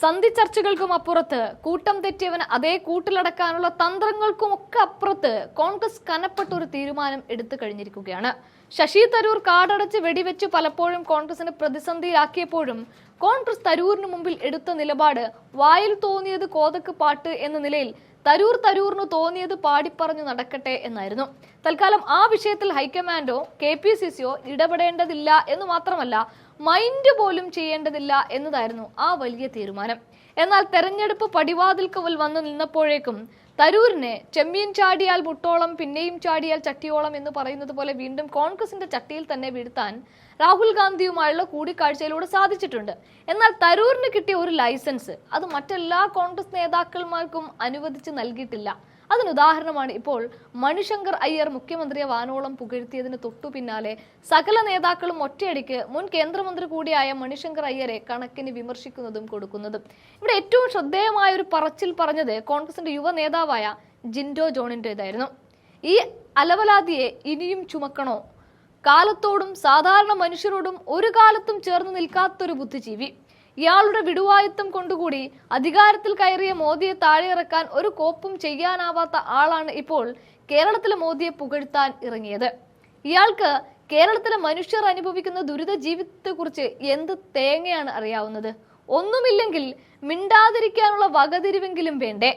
സന്ധി ചർച്ചകൾക്കും അപ്പുറത്ത് കൂട്ടം തെറ്റിയവന് അതേ കൂട്ടിലടക്കാനുള്ള തന്ത്രങ്ങൾക്കുമൊക്കെ അപ്പുറത്ത് കോൺഗ്രസ് കനപ്പെട്ട ഒരു തീരുമാനം എടുത്തു കഴിഞ്ഞിരിക്കുകയാണ്. ശശി തരൂർ കാടടച്ച് വെടിവെച്ച് പലപ്പോഴും കോൺഗ്രസിനെ പ്രതിസന്ധിയിലാക്കിയപ്പോഴും കോൺഗ്രസ് തരൂരിന് മുമ്പിൽ എടുത്ത നിലപാട് വായിൽ തോന്നിയത് കോതക്ക് പാട്ട് എന്ന നിലയിൽ തരൂറിന് തോന്നിയത് പാടിപ്പറഞ്ഞു നടക്കട്ടെ എന്നായിരുന്നു. തൽക്കാലം ആ വിഷയത്തിൽ ഹൈക്കമാൻഡോ KPCCയോ ഇടപെടേണ്ടതില്ല എന്ന് മാത്രമല്ല, മൈൻഡ് പോലും ചെയ്യേണ്ടതില്ല എന്നതായിരുന്നു ആ വലിയ തീരുമാനം. എന്നാൽ തെരഞ്ഞെടുപ്പ് പടിവാതിൽക്കവൽ വന്നു നിന്നപ്പോഴേക്കും തരൂരിനെ ചെമ്മീൻ ചാടിയാൽ മുട്ടോളം പിന്നെയും ചാടിയാൽ ചട്ടിയോളം എന്ന് പറയുന്നത് പോലെ വീണ്ടും കോൺഗ്രസിന്റെ ചട്ടിയിൽ തന്നെ വീഴ്ത്താൻ രാഹുൽ ഗാന്ധിയുമായുള്ള കൂടിക്കാഴ്ചയിലൂടെ സാധിച്ചിട്ടുണ്ട്. എന്നാൽ തരൂരിന് കിട്ടിയ ഒരു ലൈസൻസ് അത് മറ്റെല്ലാ കോൺഗ്രസ് നേതാക്കന്മാർക്കും അനുവദിച്ച് നൽകിയിട്ടില്ല. അതിനുദാഹരണമാണ് ഇപ്പോൾ മണിശങ്കർ അയ്യർ മുഖ്യമന്ത്രിയെ വാനോളം പുകഴ്ത്തിയതിന് തൊട്ടു പിന്നാലെ സകല നേതാക്കളും ഒറ്റയടിക്ക് മുൻ കേന്ദ്രമന്ത്രി കൂടിയായ മണിശങ്കർ അയ്യരെ കണക്കിന് വിമർശിക്കുന്നതും കൊടുക്കുന്നതും. ഇവിടെ ഏറ്റവും ശ്രദ്ധേയമായ ഒരു പറച്ചിൽ പറഞ്ഞത് കോൺഗ്രസിന്റെ യുവ നേതാവായ ജിൻഡോ ജോണിന്റേതായിരുന്നു. ഈ അലവലാതിയെ ഇനിയും ചുമക്കണോ? കാലത്തോടും സാധാരണ മനുഷ്യരോടും ഒരു കാലത്തും ചേർന്ന് നിൽക്കാത്തൊരു ബുദ്ധിജീവി, ഇയാളുടെ വിടുവായുത്തം കൊണ്ടുകൂടി അധികാരത്തിൽ കയറിയ മോദിയെ താഴെയിറക്കാൻ ഒരു കോപ്പും ചെയ്യാനാവാത്ത ആളാണ് ഇപ്പോൾ കേരളത്തിലെ മോദിയെ പുകഴ്ത്താൻ ഇറങ്ങിയത്. ഇയാൾക്ക് കേരളത്തിലെ മനുഷ്യർ അനുഭവിക്കുന്ന ദുരിത ജീവിതത്തെക്കുറിച്ച് എന്ത് തേങ്ങയാണ് അറിയാവുന്നത്? ഒന്നുമില്ലെങ്കിൽ മിണ്ടാതിരിക്കാനുള്ള വകതിരിവെങ്കിലും വേണ്ടേ?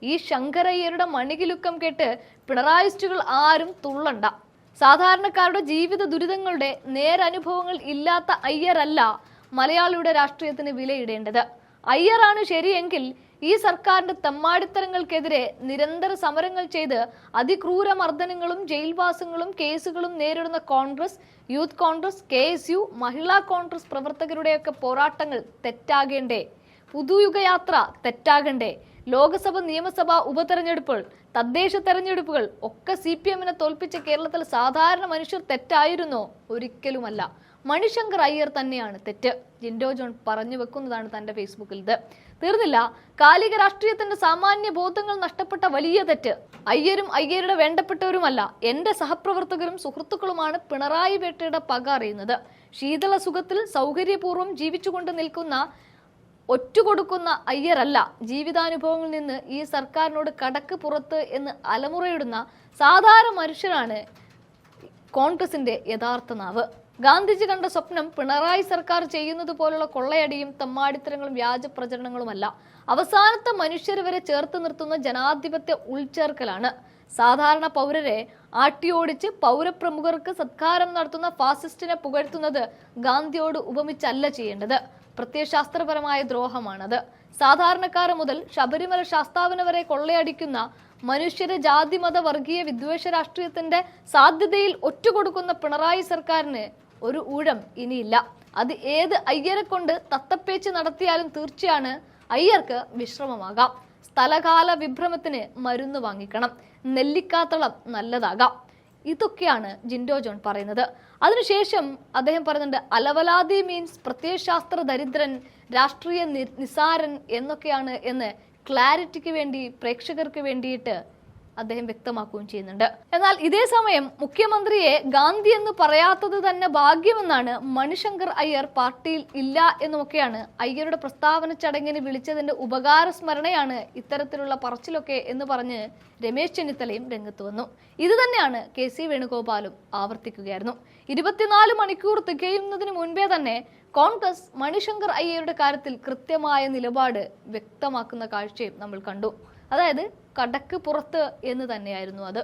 ഈ ശങ്കരയ്യരുടെ മണികിലുക്കം കേട്ട് പിണറായിസ്റ്റുകൾ ആരും തുള്ളണ്ട. സാധാരണക്കാരുടെ ജീവിത ദുരിതങ്ങളുടെ നേരനുഭവങ്ങൾ ഇല്ലാത്ത അയ്യരല്ല മലയാളിയുടെ രാഷ്ട്രീയത്തിന് വിലയിടേണ്ടത്. അയ്യറാണ് ശരിയെങ്കിൽ ഈ സർക്കാരിന്റെ തെമ്മാടിത്തരങ്ങൾക്കെതിരെ നിരന്തര സമരങ്ങൾ ചെയ്ത് അതിക്രൂര മർദ്ദനങ്ങളും ജയിൽവാസങ്ങളും കേസുകളും നേരിടുന്ന കോൺഗ്രസ്, യൂത്ത് കോൺഗ്രസ്, KSU, മഹിളാ കോൺഗ്രസ് പ്രവർത്തകരുടെയൊക്കെ പോരാട്ടങ്ങൾ തെറ്റാകേണ്ടേ? പുതുയുഗയാത്ര തെറ്റാകണ്ടേ? ലോക്സഭ, നിയമസഭ ഉപതെരഞ്ഞെടുപ്പുകൾ, തദ്ദേശ തെരഞ്ഞെടുപ്പുകൾ ഒക്കെ CPMനെ തോൽപ്പിച്ച കേരളത്തിൽ സാധാരണ മനുഷ്യർ തെറ്റായിരുന്നോ? ഒരിക്കലുമല്ല. മണിശങ്കർ അയ്യർ തന്നെയാണ് തെറ്റ്. ജിൻഡോ ജോൺ പറഞ്ഞു വെക്കുന്നതാണ് തന്റെ ഫേസ്ബുക്കിൽ. ഇത് തീർന്നില്ല. കാലിക രാഷ്ട്രീയത്തിന്റെ സാമാന്യ ബോധങ്ങൾ നഷ്ടപ്പെട്ട വലിയ തെറ്റ്. അയ്യരും അയ്യരുടെ വേണ്ടപ്പെട്ടവരുമല്ല, എന്റെ സഹപ്രവർത്തകരും സുഹൃത്തുക്കളുമാണ് പിണറായി വേട്ടയുടെ പക അറിയുന്നത്. ശീതള സുഖത്തിൽ സൗകര്യപൂർവ്വം ജീവിച്ചുകൊണ്ട് നിൽക്കുന്ന ഒറ്റുകൊടുക്കുന്ന അയ്യരല്ല, ജീവിതാനുഭവങ്ങളിൽ നിന്ന് ഈ സർക്കാരിനോട് കടക്ക് പുറത്ത് എന്ന് അലമുറയിടുന്ന സാധാരണ മനുഷ്യരാണ് കോൺഗ്രസിന്റെ യഥാർത്ഥ നാവ്. ഗാന്ധിജി കണ്ട സ്വപ്നം പിണറായി സർക്കാർ ചെയ്യുന്നത് പോലുള്ള കൊള്ളയടിയും തെമ്മാടിത്തരങ്ങളും വ്യാജ പ്രചരണങ്ങളുമല്ല, അവസാനത്തെ മനുഷ്യരെ വരെ ചേർത്ത് നിർത്തുന്ന ജനാധിപത്യ ഉൾച്ചേർക്കലാണ്. സാധാരണ പൗരരെ ആട്ടിയോടിച്ച് പൗരപ്രമുഖർക്ക് സത്കാരം നടത്തുന്ന ഫാസിസ്റ്റിനെ പുകഴ്ത്തുന്നത് ഗാന്ധിയോട് ഉപമിച്ചല്ല ചെയ്യേണ്ടത്. പ്രത്യയശാസ്ത്രപരമായ ദ്രോഹമാണത്. സാധാരണക്കാരെ മുതൽ ശബരിമല ശാസ്താവിന വരെ കൊള്ളയടിക്കുന്ന മനുഷ്യരെ ജാതിമത വർഗീയ വിദ്വേഷ രാഷ്ട്രീയത്തിന്റെ സാധ്യതയിൽ ഒറ്റുകൊടുക്കുന്ന പിണറായി സർക്കാരിന് ഒരു ഊഴം ഇനിയില്ല. അത് ഏത് അയ്യരെ കൊണ്ട് തത്തപ്പേച്ച് നടത്തിയാലും തീർച്ചയാണ് അയ്യർക്ക് വിശ്രമമാകാം. സ്ഥലകാല വിഭ്രമത്തിന് മരുന്ന് വാങ്ങിക്കണം. നെല്ലിക്കാത്തളം നല്ലതാകാം. ഇതൊക്കെയാണ് ജിൻഡോ ജോൺ പറയുന്നത്. അതിനുശേഷം അദ്ദേഹം പറയുന്നുണ്ട്, അലവലാതി മീൻസ് പ്രത്യയശാസ്ത്ര ദരിദ്രൻ, രാഷ്ട്രീയ നിസാരൻ എന്നൊക്കെയാണ് എന്ന് ക്ലാരിറ്റിക്ക് വേണ്ടി, പ്രേക്ഷകർക്ക് വേണ്ടിയിട്ട് അദ്ദേഹം വ്യക്തമാക്കുകയും ചെയ്യുന്നുണ്ട്. എന്നാൽ ഇതേ സമയം മുഖ്യമന്ത്രിയെ ഗാന്ധി എന്ന് പറയാത്തത് തന്നെ ഭാഗ്യമെന്നാണ് മണിശങ്കർ അയ്യർ പാർട്ടിയിൽ ഇല്ല എന്നുമൊക്കെയാണ് അയ്യരുടെ പ്രസ്താവന ചടങ്ങിന് വിളിച്ചതിന്റെ ഉപകാര സ്മരണയാണ് ഇത്തരത്തിലുള്ള പറച്ചിലൊക്കെ എന്ന് പറഞ്ഞ് രമേശ് ചെന്നിത്തലയും രംഗത്ത് വന്നു. ഇത് തന്നെയാണ് KC വേണുഗോപാലും ആവർത്തിക്കുകയായിരുന്നു. 24 മണിക്കൂർ തികയുന്നതിന് മുൻപേ തന്നെ കോൺഗ്രസ് മണിശങ്കർ അയ്യരുടെ കാര്യത്തിൽ കൃത്യമായ നിലപാട് വ്യക്തമാക്കുന്ന കാഴ്ചയും നമ്മൾ കണ്ടു. അതായത് കടക്ക് പുറത്ത് എന്ന് തന്നെയായിരുന്നു അത്.